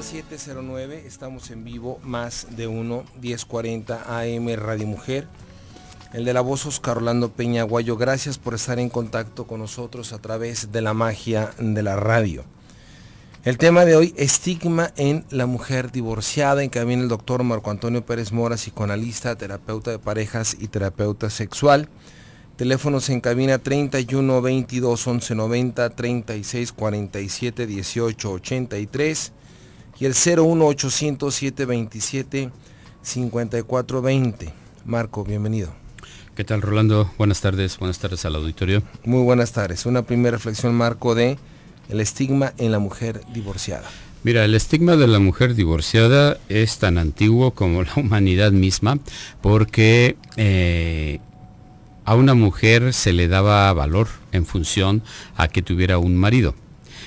las 7:09, estamos en vivo, más de uno, 1040 AM Radio Mujer. El de la voz, Oscar Orlando Peña Aguayo. Gracias por estar en contacto con nosotros a través de la magia de la radio. El tema de hoy, estigma en la mujer divorciada. En cabina el doctor Marco Antonio Pérez Mora, psicoanalista, terapeuta de parejas y terapeuta sexual. Teléfonos en cabina 31 22 11 90, 36 47 18 83 y el 01 800 727 54 20. Marco, bienvenido. ¿Qué tal, Rolando? Buenas tardes al auditorio. Muy buenas tardes. Una primera reflexión, Marco, de el estigma en la mujer divorciada. Mira, el estigma de la mujer divorciada es tan antiguo como la humanidad misma, porque a una mujer se le daba valor en función a que tuviera un marido.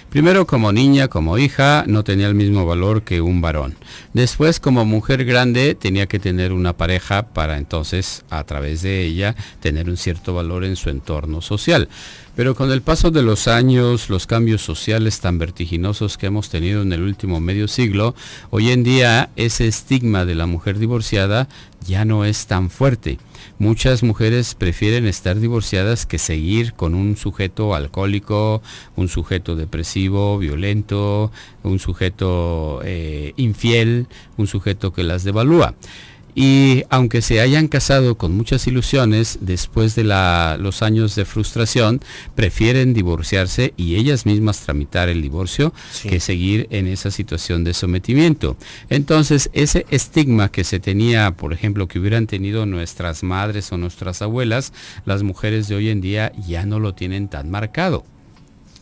Primero, como niña, como hija, no tenía el mismo valor que un varón. Después, como mujer grande, tenía que tener una pareja para entonces, a través de ella, tener un cierto valor en su entorno social. Pero con el paso de los años, los cambios sociales tan vertiginosos que hemos tenido en el último medio siglo, hoy en día ese estigma de la mujer divorciada ya no es tan fuerte. Muchas mujeres prefieren estar divorciadas que seguir con un sujeto alcohólico, un sujeto depresivo, violento, un sujeto infiel, un sujeto que las devalúa. Y aunque se hayan casado con muchas ilusiones, después de los años de frustración, prefieren divorciarse y ellas mismas tramitar el divorcio, sí, que seguir en esa situación de sometimiento. Entonces, ese estigma que se tenía, por ejemplo, que hubieran tenido nuestras madres o nuestras abuelas, las mujeres de hoy en día ya no lo tienen tan marcado.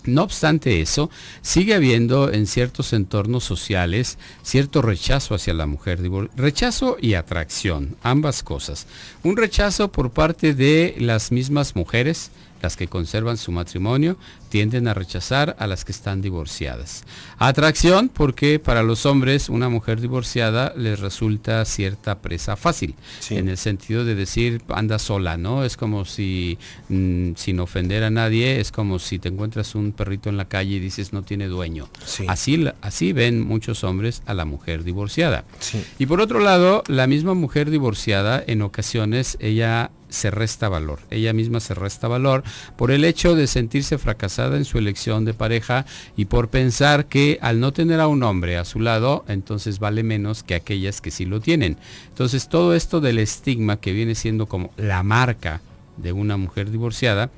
No obstante eso, sigue habiendo en ciertos entornos sociales cierto rechazo hacia la mujer, rechazo y atracción, ambas cosas. Un rechazo por parte de las mismas mujeres, las que conservan su matrimonio, tienden a rechazar a las que están divorciadas. Atracción porque para los hombres una mujer divorciada les resulta cierta presa fácil, sí, en el sentido de decir anda sola, ¿no? Es como si, sin ofender a nadie, es como si te encuentras un perrito en la calle y dices no tiene dueño. Sí. Así ven muchos hombres a la mujer divorciada. Sí. Y por otro lado, la misma mujer divorciada, en ocasiones ella se resta valor, ella misma se resta valor por el hecho de sentirse fracasada en su elección de pareja y por pensar que al no tener a un hombre a su lado, entonces vale menos que aquellas que sí lo tienen. Entonces todo esto del estigma que viene siendo como la marca de una mujer divorciada,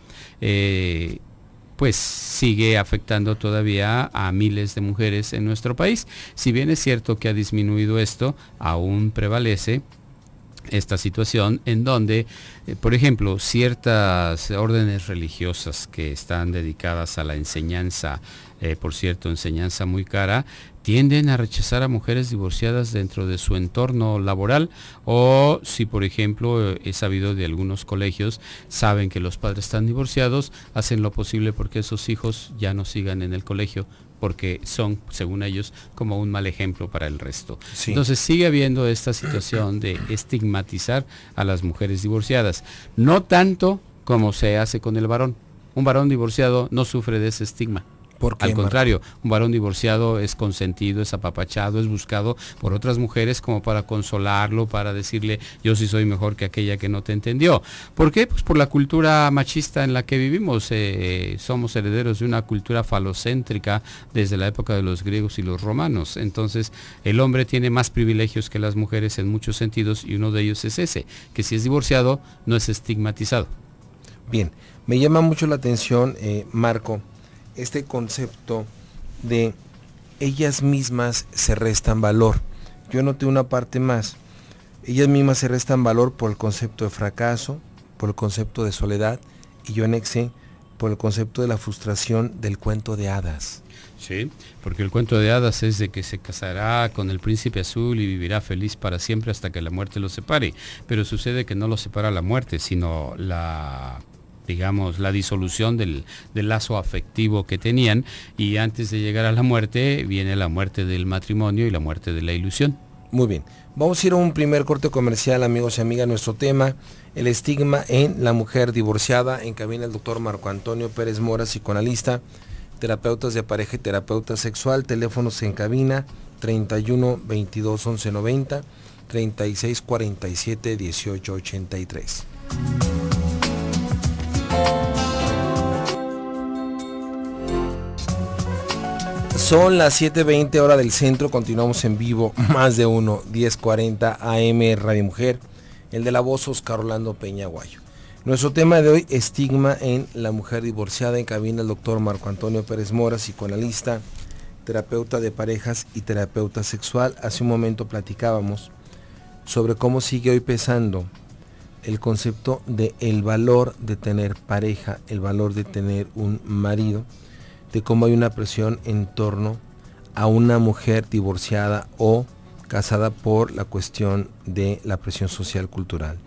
pues sigue afectando todavía a miles de mujeres en nuestro país. Si bien es cierto que ha disminuido esto, aún prevalece esta situación en donde, por ejemplo, ciertas órdenes religiosas que están dedicadas a la enseñanza, por cierto, enseñanza muy cara, tienden a rechazar a mujeres divorciadas dentro de su entorno laboral, o si por ejemplo he sabido de algunos colegios, saben que los padres están divorciados, hacen lo posible porque esos hijos ya no sigan en el colegio, porque son, según ellos, como un mal ejemplo para el resto. Sí. Entonces sigue habiendo esta situación de estigmatizar a las mujeres divorciadas, no tanto como se hace con el varón. Un varón divorciado no sufre de ese estigma. ¿Por qué, al contrario, Marco? Un varón divorciado es consentido, es apapachado, es buscado por otras mujeres como para consolarlo, para decirle yo sí soy mejor que aquella que no te entendió. ¿Por qué? Pues por la cultura machista en la que vivimos. Somos herederos de una cultura falocéntrica desde la época de los griegos y los romanos. Entonces el hombre tiene más privilegios que las mujeres en muchos sentidos y uno de ellos es ese, que si es divorciado no es estigmatizado. Bien, me llama mucho la atención, Marco, este concepto de ellas mismas se restan valor. Yo noté una parte más. Ellas mismas se restan valor por el concepto de fracaso, por el concepto de soledad, y yo anexé por el concepto de la frustración del cuento de hadas. Sí, porque el cuento de hadas es de que se casará con el príncipe azul y vivirá feliz para siempre hasta que la muerte los separe. Pero sucede que no los separa la muerte, sino la disolución del lazo afectivo que tenían, y antes de llegar a la muerte viene la muerte del matrimonio y la muerte de la ilusión. Muy bien, vamos a ir a un primer corte comercial, amigos y amigas. Nuestro tema, el estigma en la mujer divorciada. En cabina el doctor Marco Antonio Pérez Mora, psicoanalista, terapeutas de pareja y terapeuta sexual. Teléfonos en cabina 31 22 11 90, 36 47 18 83. Son las 7:20 hora del centro, continuamos en vivo, más de uno, 1040 AM Radio Mujer, el de la voz Oscar Orlando Peña Aguayo. Nuestro tema de hoy, estigma en la mujer divorciada. En cabina el doctor Marco Antonio Pérez Mora, psicoanalista, terapeuta de parejas y terapeuta sexual. Hace un momento platicábamos sobre cómo sigue hoy pesando el concepto de el valor de tener pareja, el valor de tener un marido, de cómo hay una presión en torno a una mujer divorciada o casada por la cuestión de la presión social cultural.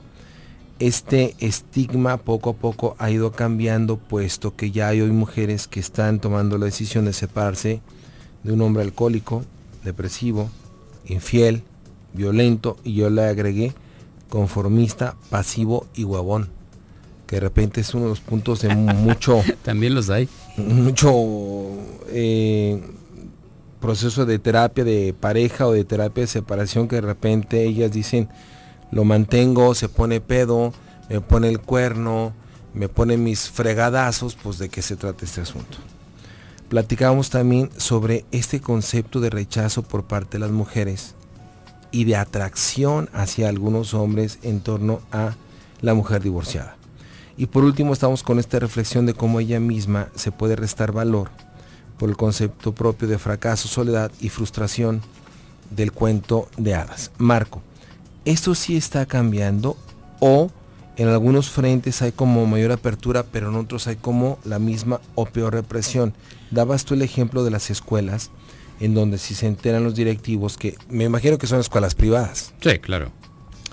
Este estigma poco a poco ha ido cambiando, puesto que ya hay hoy mujeres que están tomando la decisión de separarse de un hombre alcohólico, depresivo, infiel, violento, y yo le agregué conformista, pasivo y huevón, que de repente es uno de los puntos de mucho también los hay, mucho proceso de terapia de pareja o de terapia de separación, que de repente ellas dicen: lo mantengo, se pone pedo, me pone el cuerno, me pone mis fregadazos. Pues ¿de qué se trata este asunto? Platicábamos también sobre este concepto de rechazo por parte de las mujeres y de atracción hacia algunos hombres en torno a la mujer divorciada. Y por último estamos con esta reflexión de cómo ella misma se puede restar valor por el concepto propio de fracaso, soledad y frustración del cuento de hadas. Marco, ¿esto sí está cambiando o en algunos frentes hay como mayor apertura, pero en otros hay como la misma o peor represión? Dabas tú el ejemplo de las escuelas, en donde si se enteran los directivos, que me imagino que son escuelas privadas. Sí, claro.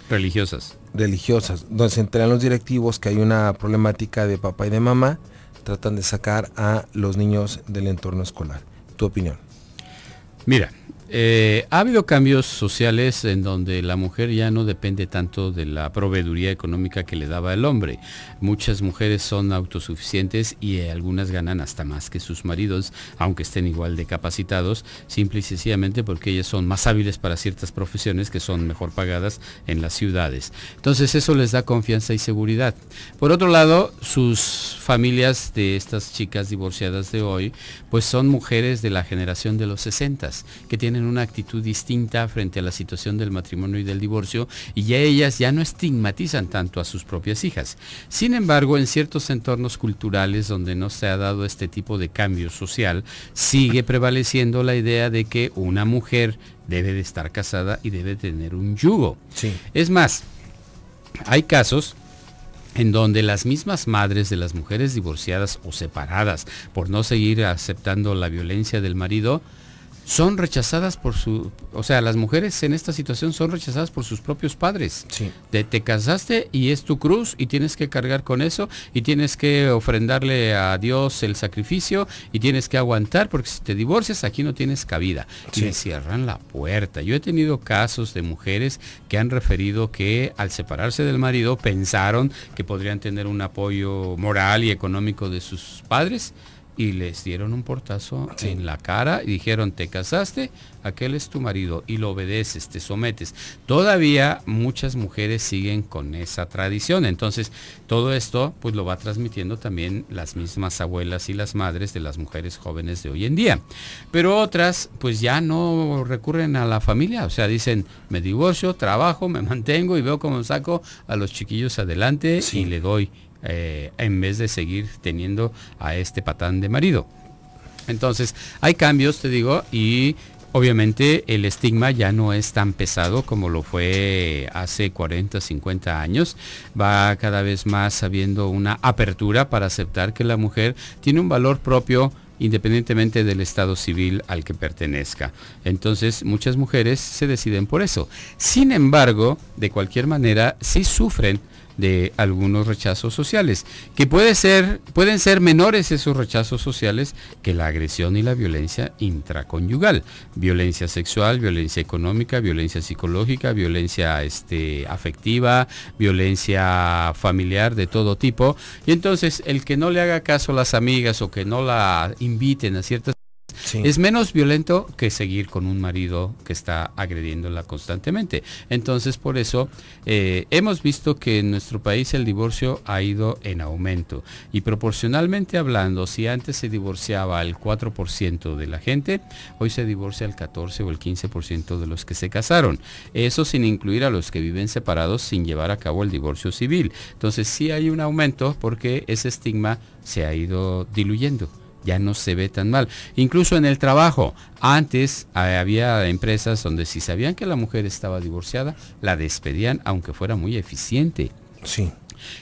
Religiosas, donde se enteran los directivos que hay una problemática de papá y de mamá, tratan de sacar a los niños del entorno escolar. ¿Tu opinión? Mira, ha habido cambios sociales en donde la mujer ya no depende tanto de la proveeduría económica que le daba el hombre. Muchas mujeres son autosuficientes y algunas ganan hasta más que sus maridos, aunque estén igual de capacitados, simple y sencillamente porque ellas son más hábiles para ciertas profesiones que son mejor pagadas en las ciudades. Entonces eso les da confianza y seguridad. Por otro lado, sus familias de estas chicas divorciadas de hoy, pues son mujeres de la generación de los 60s, que tienen una actitud distinta frente a la situación del matrimonio y del divorcio, y ya ellas ya no estigmatizan tanto a sus propias hijas. Sin embargo, en ciertos entornos culturales donde no se ha dado este tipo de cambio social, sigue prevaleciendo la idea de que una mujer debe de estar casada y debe tener un yugo. Sí. Es más, hay casos en donde las mismas madres de las mujeres divorciadas o separadas por no seguir aceptando la violencia del marido, son rechazadas las mujeres en esta situación son rechazadas por sus propios padres. Sí. Te casaste y es tu cruz y tienes que cargar con eso y tienes que ofrendarle a Dios el sacrificio y tienes que aguantar, porque si te divorcias aquí no tienes cabida. Sí. Y le cierran la puerta. Yo he tenido casos de mujeres que han referido que al separarse del marido pensaron que podrían tener un apoyo moral y económico de sus padres, y les dieron un portazo en la cara y dijeron: te casaste, aquel es tu marido y lo obedeces, te sometes. Todavía muchas mujeres siguen con esa tradición. Entonces todo esto pues lo va transmitiendo también las mismas abuelas y las madres de las mujeres jóvenes de hoy en día. Pero otras pues ya no recurren a la familia, o sea, dicen: me divorcio, trabajo, me mantengo y veo cómo saco a los chiquillos adelante. Sí. Y le doy, en vez de seguir teniendo a este patán de marido. Entonces hay cambios, te digo, y obviamente el estigma ya no es tan pesado como lo fue hace 40, 50 años. Va cada vez más habiendo una apertura para aceptar que la mujer tiene un valor propio independientemente del estado civil al que pertenezca. Entonces muchas mujeres se deciden por eso. Sin embargo, de cualquier manera, sí sufren de algunos rechazos sociales, que pueden ser menores esos rechazos sociales que la agresión y la violencia intraconyugal, violencia sexual, violencia económica, violencia psicológica, violencia afectiva, violencia familiar de todo tipo. Y entonces el que no le haga caso a las amigas o que no la inviten a ciertas, Sí. Es menos violento que seguir con un marido que está agrediéndola constantemente. Entonces, por eso hemos visto que en nuestro país el divorcio ha ido en aumento. Y proporcionalmente hablando, si antes se divorciaba el 4% de la gente, hoy se divorcia el 14 o el 15% de los que se casaron. Eso sin incluir a los que viven separados sin llevar a cabo el divorcio civil. Entonces sí hay un aumento porque ese estigma se ha ido diluyendo. Ya no se ve tan mal. Incluso en el trabajo, antes había empresas donde si sabían que la mujer estaba divorciada, la despedían aunque fuera muy eficiente. Sí.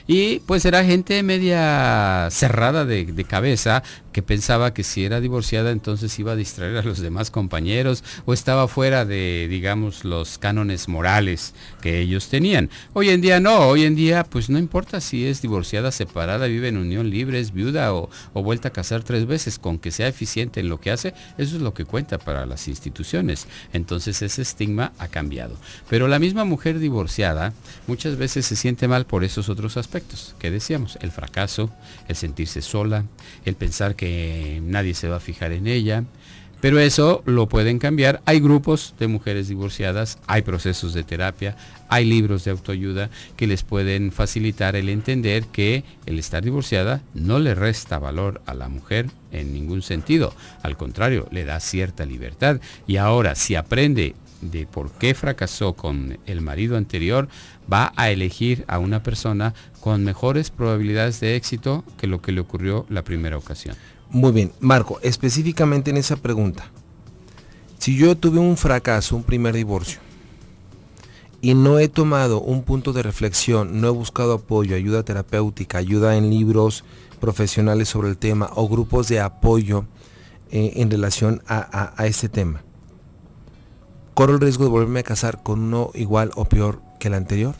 Y pues era gente media cerrada de cabeza, que pensaba que si era divorciada entonces iba a distraer a los demás compañeros o estaba fuera de, digamos, los cánones morales que ellos tenían. Hoy en día no, hoy en día pues no importa si es divorciada, separada, vive en unión libre, es viuda o vuelta a casar 3 veces, con que sea eficiente en lo que hace, eso es lo que cuenta para las instituciones. Entonces ese estigma ha cambiado. Pero la misma mujer divorciada muchas veces se siente mal por esos otros aspectos que decíamos, el fracaso, el sentirse sola, el pensar que nadie se va a fijar en ella, pero eso lo pueden cambiar. Hay grupos de mujeres divorciadas, hay procesos de terapia, hay libros de autoayuda que les pueden facilitar el entender que el estar divorciada no le resta valor a la mujer en ningún sentido, al contrario, le da cierta libertad. Y ahora, si aprende de por qué fracasó con el marido anterior, va a elegir a una persona con mejores probabilidades de éxito que lo que le ocurrió la primera ocasión. Muy bien, Marco, específicamente en esa pregunta, si yo tuve un fracaso, un primer divorcio, y no he tomado un punto de reflexión, no he buscado apoyo, ayuda terapéutica, ayuda en libros profesionales sobre el tema o grupos de apoyo en relación a este tema, ¿corro el riesgo de volverme a casar con uno igual o peor que el anterior?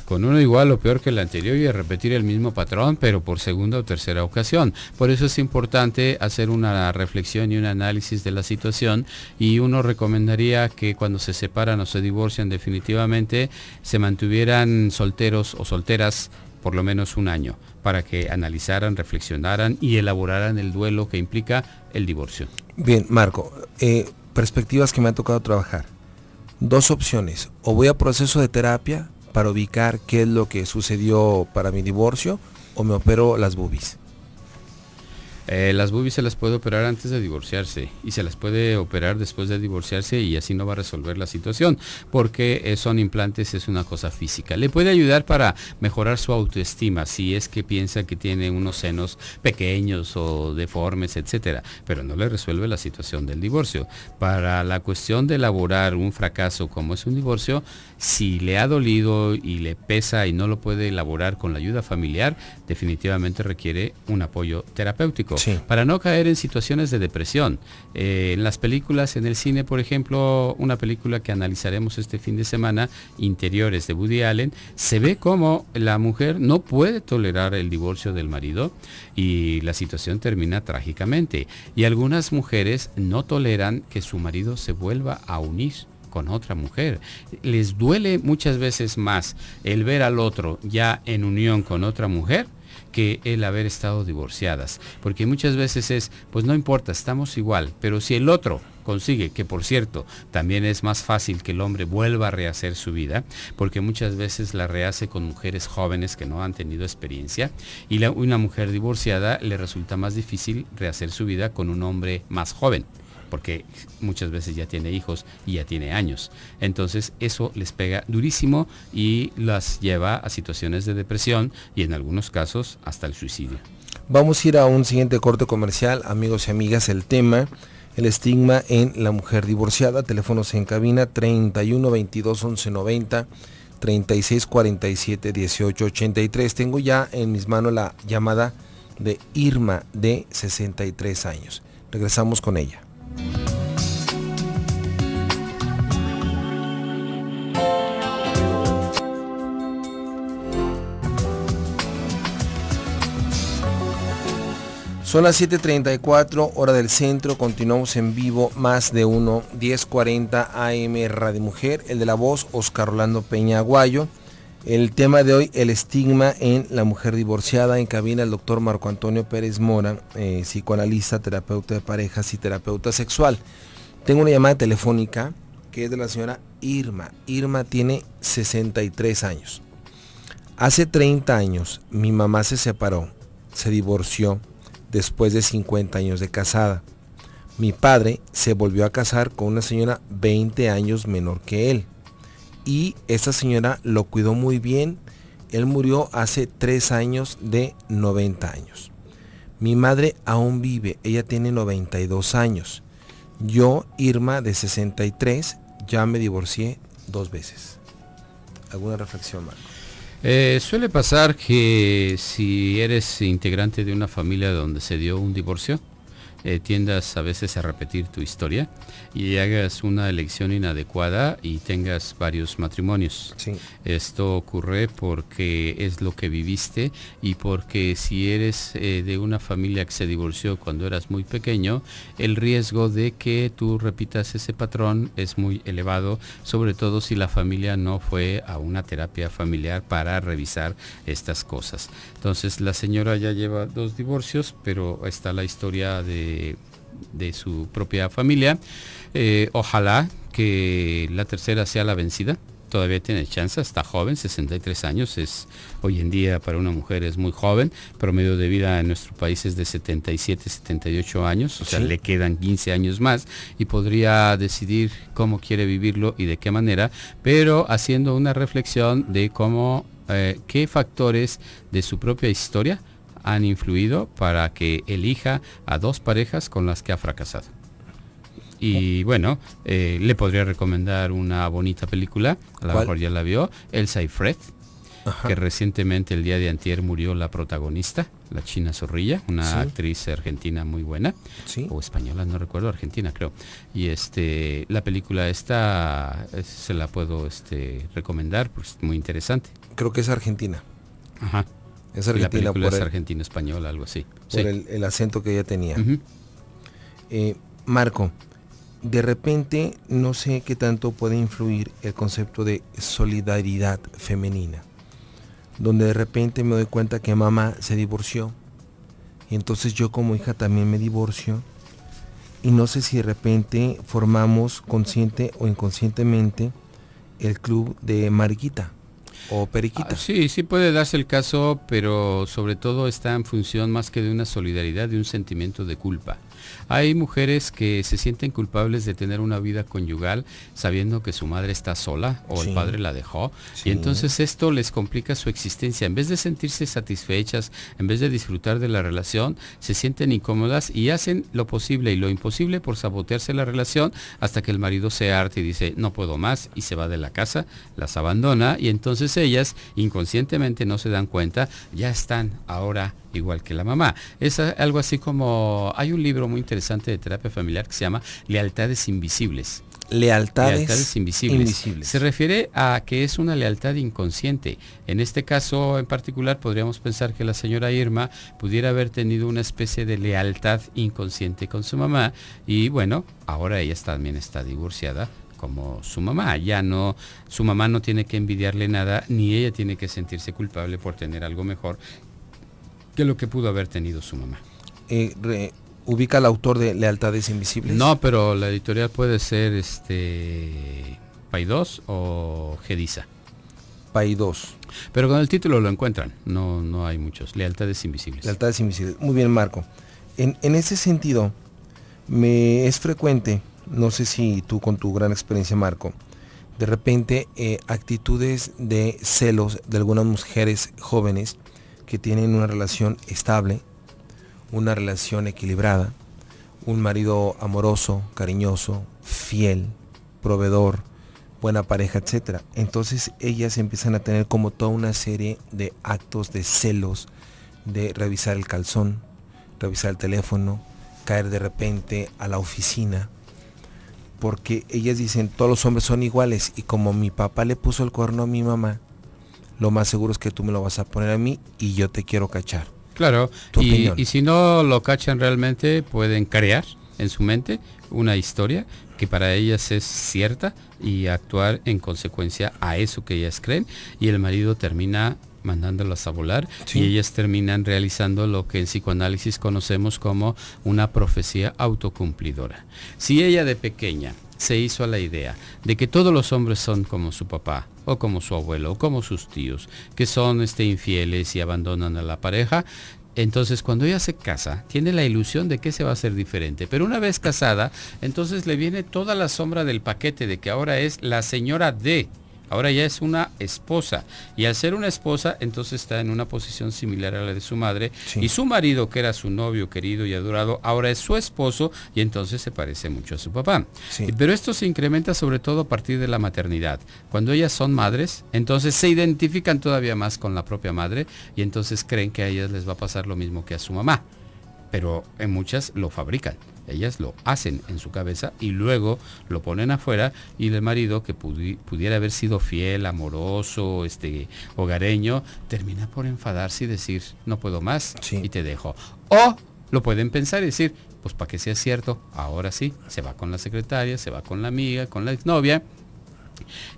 Con uno igual o peor que el anterior y a repetir el mismo patrón, pero por segunda o tercera ocasión. Por eso es importante hacer una reflexión y un análisis de la situación, y uno recomendaría que cuando se separan o se divorcian definitivamente se mantuvieran solteros o solteras por lo menos un año, para que analizaran, reflexionaran y elaboraran el duelo que implica el divorcio. Bien, Marco, perspectivas que me ha tocado trabajar. 2 opciones: o voy a proceso de terapia para ubicar qué es lo que sucedió para mi divorcio, o me opero las boobies. Las boobies se las puede operar antes de divorciarse y se las puede operar después de divorciarse, y así no va a resolver la situación porque son implantes, es una cosa física. Le puede ayudar para mejorar su autoestima si es que piensa que tiene unos senos pequeños o deformes, etcétera, pero no le resuelve la situación del divorcio. Para la cuestión de elaborar un fracaso como es un divorcio, si le ha dolido y le pesa y no lo puede elaborar con la ayuda familiar, definitivamente requiere un apoyo terapéutico. Sí. Para no caer en situaciones de depresión. En las películas, en el cine, por ejemplo, una película que analizaremos este fin de semana, Interiores, de Woody Allen, se ve como la mujer no puede tolerar el divorcio del marido y la situación termina trágicamente. Y algunas mujeres no toleran que su marido se vuelva a unir con otra mujer. Les duele muchas veces más el ver al otro ya en unión con otra mujer que el haber estado divorciadas, porque muchas veces es, pues no importa, estamos igual, pero si el otro consigue, que por cierto, también es más fácil que el hombre vuelva a rehacer su vida, porque muchas veces la rehace con mujeres jóvenes que no han tenido experiencia, y una mujer divorciada le resulta más difícil rehacer su vida con un hombre más joven, porque muchas veces ya tiene hijos y ya tiene años. Entonces eso les pega durísimo y las lleva a situaciones de depresión y en algunos casos hasta el suicidio. Vamos a ir a un siguiente corte comercial, amigos y amigas. El tema, el estigma en la mujer divorciada. Teléfonos en cabina 31 22 11 90, 36 47 18 83. Tengo ya en mis manos la llamada de Irma, de 63 años. Regresamos con ella. Son las 7:34 hora del centro. Continuamos en vivo, más de uno, 1040 AM Radio Mujer. El de la voz, Oscar Rolando Peña Aguayo. El tema de hoy, el estigma en la mujer divorciada. En cabina el doctor Marco Antonio Pérez Mora, psicoanalista, terapeuta de parejas y terapeuta sexual. Tengo una llamada telefónica que es de la señora Irma. Irma tiene 63 años. Hace 30 años mi mamá se separó, se divorció después de 50 años de casada. Mi padre se volvió a casar con una señora 20 años menor que él. Y esta señora lo cuidó muy bien. Él murió hace 3 años de 90 años. Mi madre aún vive, ella tiene 92 años. Yo, Irma, de 63, ya me divorcié 2 veces. ¿Alguna reflexión, Marco? Suele pasar que si eres integrante de una familia donde se dio un divorcio, tiendas a veces a repetir tu historia y hagas una elección inadecuada y tengas varios matrimonios. Sí. Esto ocurre porque es lo que viviste y porque si eres de una familia que se divorció cuando eras muy pequeño, el riesgo de que tú repitas ese patrón es muy elevado, sobre todo si la familia no fue a una terapia familiar para revisar estas cosas. Entonces la señora ya lleva 2 divorcios, pero está la historia de su propia familia. Ojalá que la tercera sea la vencida. Todavía tiene chance, está joven, 63 años, es hoy en día para una mujer es muy joven, promedio de vida en nuestro país es de 77, 78 años, o sea, sí, le quedan 15 años más y podría decidir cómo quiere vivirlo y de qué manera, pero haciendo una reflexión de cómo, qué factores de su propia historia han influido para que elija a 2 parejas con las que ha fracasado. Y bueno, le podría recomendar una bonita película, a lo mejor ya la vio, Elsa y Fred, que recientemente el día de antier murió la protagonista, la China Zorrilla, una actriz argentina muy buena, o española, no recuerdo, argentina creo. Y la película esta se la puedo recomendar, pues muy interesante. Creo que es argentina. Ajá. Es argentina, la película por es argentino-española, algo así. Por el acento que ella tenía. Marco, de repente no sé qué tanto puede influir el concepto de solidaridad femenina, donde de repente me doy cuenta que mamá se divorció y entonces yo como hija también me divorcio y no sé si de repente formamos consciente o inconscientemente el club de Mariquita o Periquita. Sí, sí puede darse el caso, pero sobre todo está en función más que de una solidaridad, de un sentimiento de culpa. Hay mujeres que se sienten culpables de tener una vida conyugal sabiendo que su madre está sola o el padre la dejó, y entonces esto les complica su existencia. En vez de sentirse satisfechas, en vez de disfrutar de la relación, se sienten incómodas y hacen lo posible y lo imposible por sabotearse la relación hasta que el marido se harta y dice no puedo más y se va de la casa, las abandona, y entonces ellas inconscientemente no se dan cuenta, ya están ahora igual que la mamá. Es algo así como, hay un libro muy interesante de terapia familiar que se llama Lealtades Invisibles. Lealtades invisibles. Se refiere a que es una lealtad inconsciente. En este caso en particular podríamos pensar que la señora Irma pudiera haber tenido una especie de lealtad inconsciente con su mamá y bueno, ahora ella también está divorciada como su mamá. Ya no, su mamá no tiene que envidiarle nada, ni ella tiene que sentirse culpable por tener algo mejor que lo que pudo haber tenido su mamá. ¿Ubica al autor de Lealtades Invisibles? No, pero la editorial puede ser Paidós o Gediza. Paidós. Pero con el título lo encuentran, no hay muchos. Lealtades Invisibles. Lealtades Invisibles. Muy bien, Marco. En ese sentido, me es frecuente, no sé si tú con tu gran experiencia, Marco, de repente actitudes de celos de algunas mujeres jóvenes que tienen una relación estable, una relación equilibrada, un marido amoroso, cariñoso, fiel, proveedor, buena pareja, etcétera. Entonces ellas empiezan a tener como toda una serie de actos de celos, de revisar el calzón, revisar el teléfono, caer de repente a la oficina, porque ellas dicen todos los hombres son iguales y como mi papá le puso el cuerno a mi mamá, lo más seguro es que tú me lo vas a poner a mí y yo te quiero cachar. Claro, y si no lo cachan realmente pueden crear en su mente una historia que para ellas es cierta y actuar en consecuencia a eso que ellas creen, y el marido termina mandándolas a volar, sí. Y ellas terminan realizando lo que en psicoanálisis conocemos como una profecía autocumplidora. Si ella de pequeña se hizo a la idea de que todos los hombres son como su papá, o como su abuelo, o como sus tíos, que son infieles y abandonan a la pareja, entonces cuando ella se casa, tiene la ilusión de que se va a hacer diferente. Pero una vez casada, entonces le viene toda la sombra del paquete de que ahora es la señora de... Ahora ya es una esposa, y al ser una esposa, entonces está en una posición similar a la de su madre, sí. Y su marido, que era su novio querido y adorado, ahora es su esposo, y entonces se parece mucho a su papá. Sí. Pero esto se incrementa sobre todo a partir de la maternidad. Cuando ellas son madres, entonces se identifican todavía más con la propia madre, y entonces creen que a ellas les va a pasar lo mismo que a su mamá. Pero en muchas lo fabrican. Ellas lo hacen en su cabeza y luego lo ponen afuera, y el marido, que pudiera haber sido fiel, amoroso, hogareño, termina por enfadarse y decir, no puedo más, sí. Y te dejo. O lo pueden pensar y decir, pues para que sea cierto, ahora sí, se va con la secretaria, se va con la amiga, con la exnovia.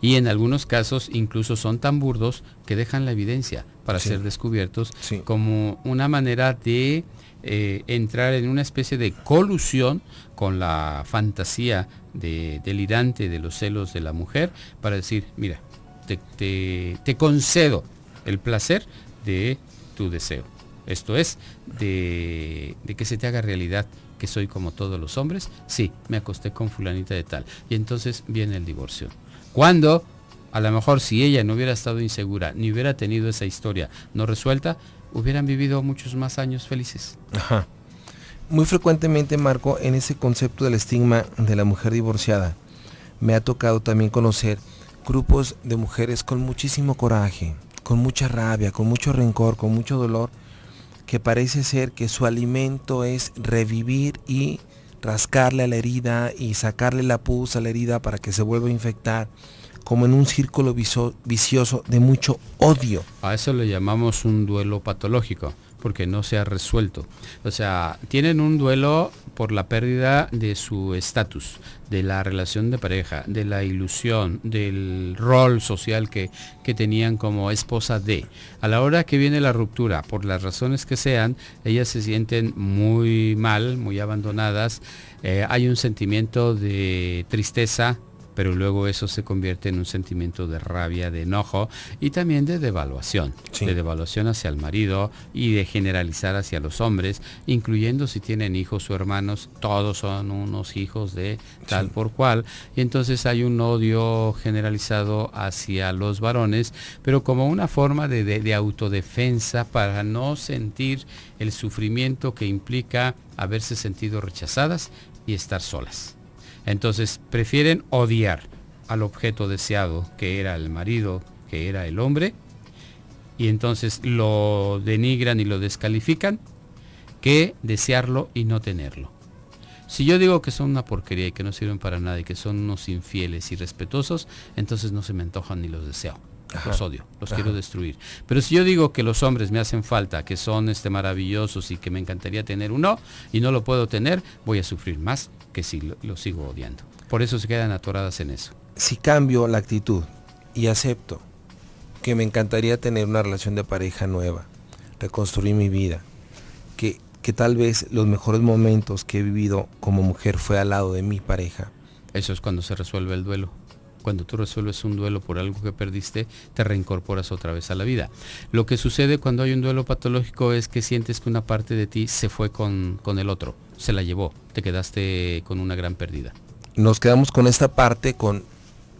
Y en algunos casos incluso son tan burdos que dejan la evidencia para sí. Ser descubiertos, sí. Como una manera de entrar en una especie de colusión con la fantasía delirante de los celos de la mujer, para decir, mira, te concedo el placer de tu deseo. Esto es, de que se te haga realidad que soy como todos los hombres. Sí, me acosté con fulanita de tal. Y entonces viene el divorcio. Cuando, a lo mejor, si ella no hubiera estado insegura, ni hubiera tenido esa historia no resuelta, hubieran vivido muchos más años felices. Ajá. Muy frecuentemente, Marco, en ese concepto del estigma de la mujer divorciada, me ha tocado también conocer grupos de mujeres con muchísimo coraje, con mucha rabia, con mucho rencor, con mucho dolor, que parece ser que su alimento es revivir y rascarle a la herida y sacarle la pus a la herida para que se vuelva a infectar, como en un círculo vicioso de mucho odio. A eso le llamamos un duelo patológico, porque no se ha resuelto. O sea, tienen un duelo por la pérdida de su estatus, de la relación de pareja, de la ilusión, del rol social que tenían como esposa de. A la hora que viene la ruptura, por las razones que sean, ellas se sienten muy mal, muy abandonadas. Hay un sentimiento de tristeza, pero luego eso se convierte en un sentimiento de rabia, de enojo y también de devaluación, sí. De devaluación hacia el marido y de generalizar hacia los hombres, incluyendo si tienen hijos o hermanos, todos son unos hijos de tal sí. Por cual, y entonces hay un odio generalizado hacia los varones, pero como una forma de autodefensa para no sentir el sufrimiento que implica haberse sentido rechazadas y estar solas. Entonces prefieren odiar al objeto deseado, que era el marido, que era el hombre, y entonces lo denigran y lo descalifican, que desearlo y no tenerlo. Si yo digo que son una porquería y que no sirven para nada y que son unos infieles y irrespetuosos, entonces no se me antojan ni los deseo. Ajá. Los odio, los Ajá. Quiero destruir. Pero si yo digo que los hombres me hacen falta, que son maravillosos y que me encantaría tener uno y no lo puedo tener, voy a sufrir más que si lo sigo odiando. Por eso se quedan atoradas en eso. Si cambio la actitud y acepto que me encantaría tener una relación de pareja nueva, reconstruir mi vida, que tal vez los mejores momentos que he vivido como mujer fue al lado de mi pareja. Eso es cuando se resuelve el duelo. Cuando tú resuelves un duelo por algo que perdiste, te reincorporas otra vez a la vida. Lo que sucede cuando hay un duelo patológico es que sientes que una parte de ti se fue con el otro, se la llevó, te quedaste con una gran pérdida. Nos quedamos con esta parte, con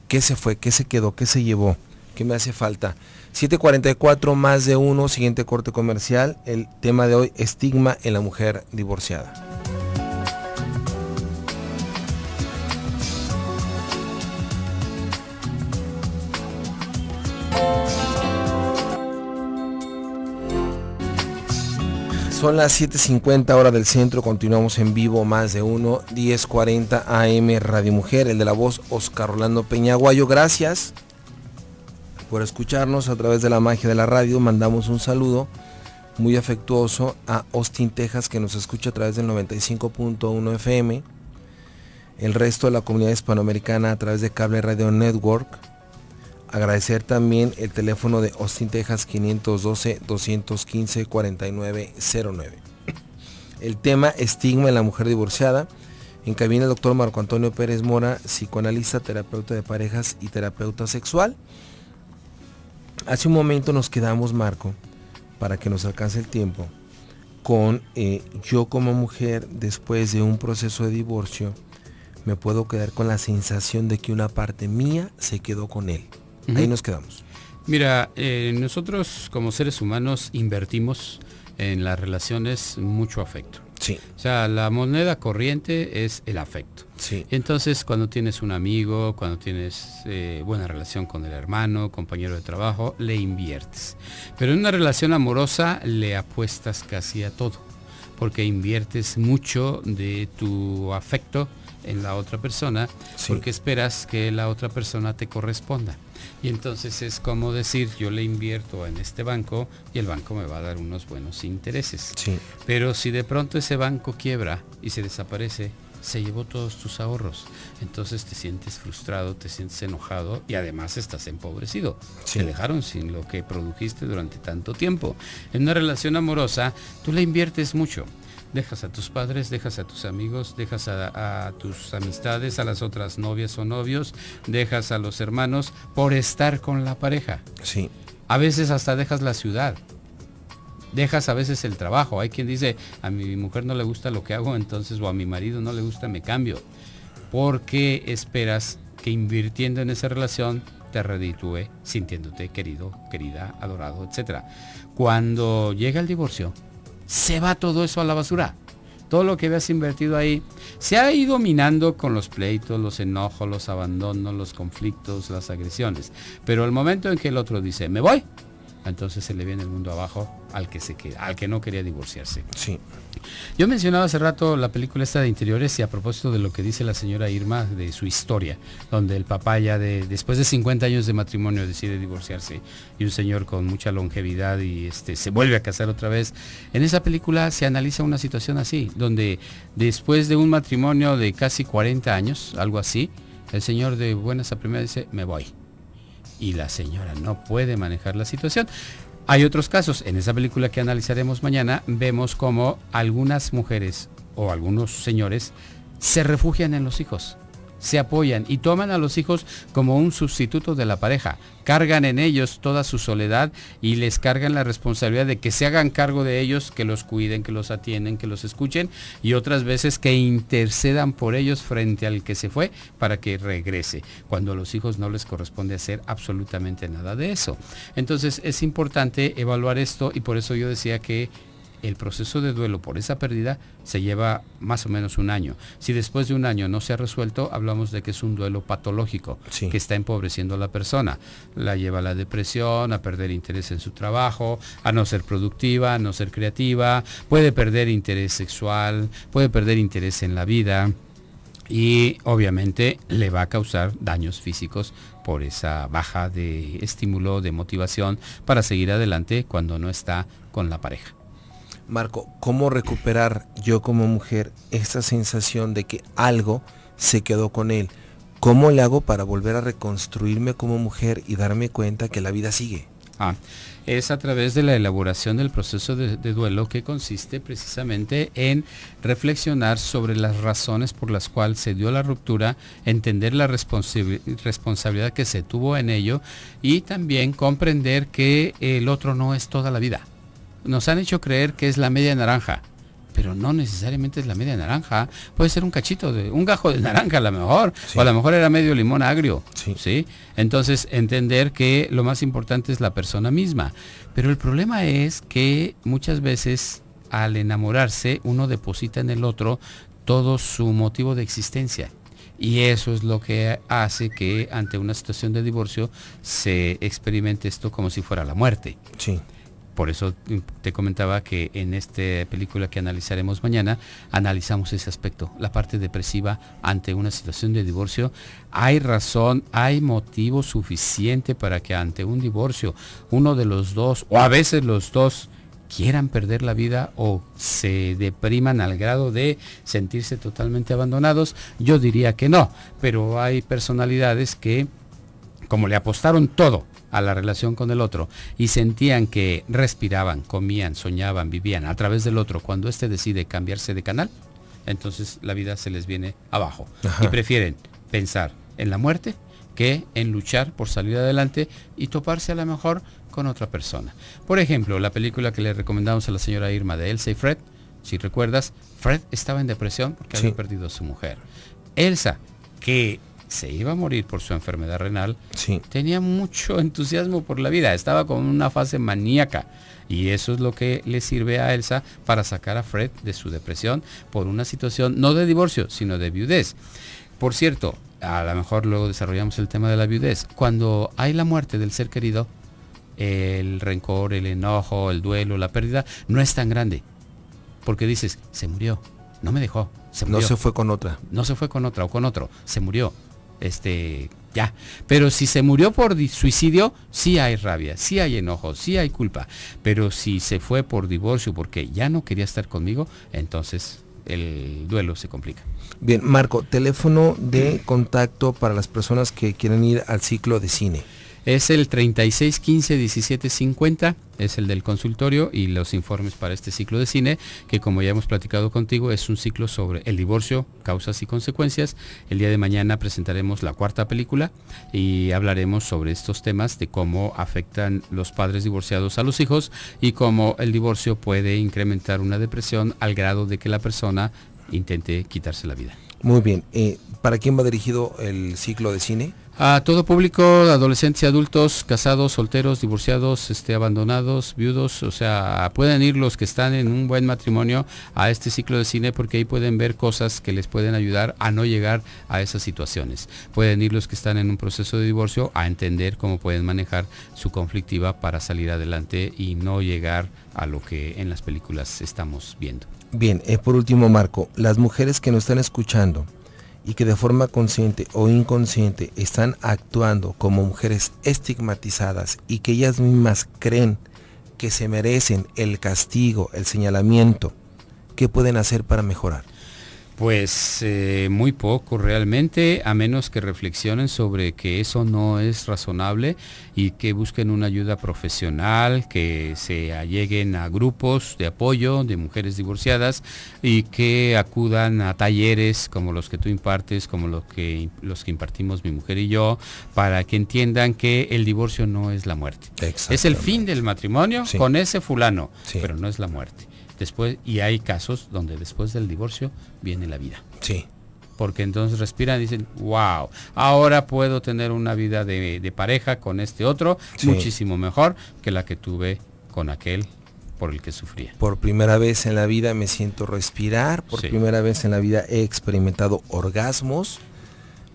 qué se fue, qué se quedó, qué se llevó, qué me hace falta. 7:44 más de uno, siguiente corte comercial. El tema de hoy, estigma en la mujer divorciada. Son las 7:50 hora del centro, continuamos en vivo, más de uno, 10:40 AM Radio Mujer, el de la voz Oscar Rolando Peña Aguayo. Gracias por escucharnos a través de la magia de la radio. Mandamos un saludo muy afectuoso a Austin, Texas, que nos escucha a través del 95.1 FM, el resto de la comunidad hispanoamericana a través de Cable Radio Network. Agradecer también el teléfono de Austin, Texas, 512-215-4909. El tema estigma en la mujer divorciada. En cabina el doctor Marco Antonio Pérez Mora, psicoanalista, terapeuta de parejas y terapeuta sexual. Hace un momento nos quedamos, Marco, para que nos alcance el tiempo, con yo como mujer, después de un proceso de divorcio, me puedo quedar con la sensación de que una parte mía se quedó con él. Ahí nos quedamos. Mira, nosotros como seres humanos invertimos en las relaciones mucho afecto. Sí. O sea, la moneda corriente es el afecto. Sí. Entonces, cuando tienes un amigo, cuando tienes buena relación con el hermano, compañero de trabajo, le inviertes. Pero en una relación amorosa le apuestas casi a todo, porque inviertes mucho de tu afecto en la otra persona, sí, porque esperas que la otra persona te corresponda. Y entonces es como decir, yo le invierto en este banco y el banco me va a dar unos buenos intereses. Sí. Pero si de pronto ese banco quiebra y se desaparece, se llevó todos tus ahorros. Entonces te sientes frustrado, te sientes enojado y además estás empobrecido. Sí. Te dejaron sin lo que produjiste durante tanto tiempo. En una relación amorosa, tú le inviertes mucho. Dejas a tus padres, dejas a tus amigos, dejas a tus amistades, a las otras novias o novios, dejas a los hermanos por estar con la pareja. Sí. A veces hasta dejas la ciudad. Dejas a veces el trabajo. Hay quien dice, a mi mujer no le gusta lo que hago, entonces, o a mi marido no le gusta, me cambio. ¿Por qué esperas que invirtiendo en esa relación te reditúe sintiéndote querido, querida, adorado, etcétera? Cuando llega el divorcio, se va todo eso a la basura. Todo lo que habías invertido ahí se ha ido minando con los pleitos, los enojos, los abandonos, los conflictos, las agresiones. Pero el momento en que el otro dice, me voy, entonces se le viene el mundo abajo al que se queda, al que no quería divorciarse. Sí. Yo mencionaba hace rato la película esta de Interiores y a propósito de lo que dice la señora Irma de su historia, donde el papá ya después de 50 años de matrimonio decide divorciarse y un señor con mucha longevidad y se vuelve a casar otra vez. En esa película se analiza una situación así, donde después de un matrimonio de casi 40 años, algo así, el señor de buenas a primeras dice, me voy. Y la señora no puede manejar la situación. Hay otros casos. En esa película que analizaremos mañana, vemos cómo algunas mujeres o algunos señores se refugian en los hijos, se apoyan y toman a los hijos como un sustituto de la pareja. Cargan en ellos toda su soledad y les cargan la responsabilidad de que se hagan cargo de ellos, que los cuiden, que los atienden, que los escuchen y otras veces que intercedan por ellos frente al que se fue para que regrese, cuando a los hijos no les corresponde hacer absolutamente nada de eso. Entonces es importante evaluar esto y por eso yo decía que el proceso de duelo por esa pérdida se lleva más o menos un año. Si después de un año no se ha resuelto, hablamos de que es un duelo patológico, sí, que está empobreciendo a la persona. La lleva a la depresión, a perder interés en su trabajo, a no ser productiva, a no ser creativa, puede perder interés sexual, puede perder interés en la vida y obviamente le va a causar daños físicos por esa baja de estímulo, de motivación para seguir adelante cuando no está con la pareja. Marco, ¿cómo recuperar yo como mujer esta sensación de que algo se quedó con él? ¿Cómo le hago para volver a reconstruirme como mujer y darme cuenta que la vida sigue? Es a través de la elaboración del proceso de duelo, que consiste precisamente en reflexionar sobre las razones por las cuales se dio la ruptura, entender la responsabilidad que se tuvo en ello y también comprender que el otro no es toda la vida. Nos han hecho creer que es la media naranja, pero no necesariamente es la media naranja. Puede ser un cachito un gajo de naranja a lo mejor, sí, o a lo mejor era medio limón agrio, sí, ¿sí? Entonces entender que lo más importante es la persona misma. Pero el problema es que muchas veces al enamorarse uno deposita en el otro todo su motivo de existencia. Y eso es lo que hace que ante una situación de divorcio se experimente esto como si fuera la muerte. Sí. Por eso te comentaba que en esta película que analizaremos mañana, analizamos ese aspecto, la parte depresiva ante una situación de divorcio. Hay razón, hay motivo suficiente para que ante un divorcio, uno de los dos, o a veces los dos, quieran perder la vida o se depriman al grado de sentirse totalmente abandonados. Yo diría que no, pero hay personalidades que, como le apostaron todo a la relación con el otro y sentían que respiraban, comían, soñaban, vivían a través del otro, cuando éste decide cambiarse de canal, entonces la vida se les viene abajo. Ajá. Y prefieren pensar en la muerte que en luchar por salir adelante y toparse a lo mejor con otra persona. Por ejemplo, la película que le recomendamos a la señora Irma de Elsa y Fred, si recuerdas, Fred estaba en depresión porque había perdido a su mujer. Elsa, que se iba a morir por su enfermedad renal, tenía mucho entusiasmo por la vida, estaba con una fase maníaca, y eso es lo que le sirve a Elsa para sacar a Fred de su depresión por una situación no de divorcio, sino de viudez. Por cierto, a lo mejor luego desarrollamos el tema de la viudez. Cuando hay la muerte del ser querido, el rencor, el enojo, el duelo, la pérdida no es tan grande, porque dices, se murió, no me dejó, se murió. No se fue con otra. No se fue con otra o con otro, se murió. Ya. Pero si se murió por suicidio, sí hay rabia, sí hay enojo, sí hay culpa. Pero si se fue por divorcio porque ya no quería estar conmigo, entonces el duelo se complica. Bien, Marco, teléfono de contacto para las personas que quieren ir al ciclo de cine. Es el 3615-1750, es el del consultorio y los informes para este ciclo de cine, que como ya hemos platicado contigo, es un ciclo sobre el divorcio, causas y consecuencias. El día de mañana presentaremos la cuarta película y hablaremos sobre estos temas de cómo afectan los padres divorciados a los hijos y cómo el divorcio puede incrementar una depresión al grado de que la persona intente quitarse la vida. Muy bien. ¿Para quién va dirigido el ciclo de cine? A todo público, adolescentes y adultos, casados, solteros, divorciados, abandonados, viudos, o sea, pueden ir los que están en un buen matrimonio a este ciclo de cine porque ahí pueden ver cosas que les pueden ayudar a no llegar a esas situaciones. Pueden ir los que están en un proceso de divorcio a entender cómo pueden manejar su conflictiva para salir adelante y no llegar a lo que en las películas estamos viendo. Bien, por último, Marco, las mujeres que nos están escuchando y que de forma consciente o inconsciente están actuando como mujeres estigmatizadas y que ellas mismas creen que se merecen el castigo, el señalamiento, ¿qué pueden hacer para mejorar? Pues muy poco realmente, a menos que reflexionen sobre que eso no es razonable y que busquen una ayuda profesional, que se alleguen a grupos de apoyo de mujeres divorciadas y que acudan a talleres como los que tú impartes, como los que impartimos mi mujer y yo, para que entiendan que el divorcio no es la muerte. Es el fin del matrimonio con ese fulano, pero no es la muerte. Después, y hay casos donde después del divorcio viene la vida. Sí. Porque entonces respiran y dicen, wow, ahora puedo tener una vida de pareja con este otro, muchísimo mejor que la que tuve con aquel por el que sufría. Por primera vez en la vida me siento respirar, por primera vez en la vida he experimentado orgasmos,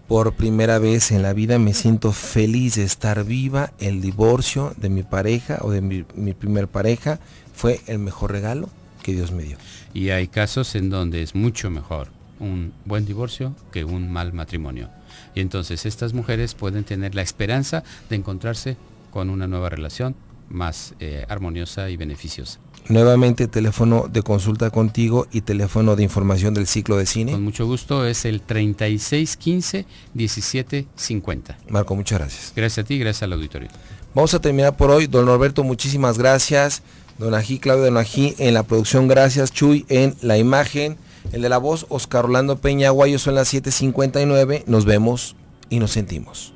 por primera vez en la vida me siento feliz de estar viva. El divorcio de mi pareja o de mi primer pareja fue el mejor regalo que Dios me dio. Y hay casos en donde es mucho mejor un buen divorcio que un mal matrimonio. Y entonces estas mujeres pueden tener la esperanza de encontrarse con una nueva relación más armoniosa y beneficiosa. Nuevamente, teléfono de consulta contigo y teléfono de información del ciclo de cine. Con mucho gusto, es el 3615-1750. Marco, muchas gracias. Gracias a ti, gracias al auditorio. Vamos a terminar por hoy. Don Norberto, muchísimas gracias. Don Ají, Claudio Don Ají en la producción, gracias. Chuy en la imagen, el de la voz, Oscar Orlando Peña Aguayo, son las 7:59. Nos vemos y nos sentimos.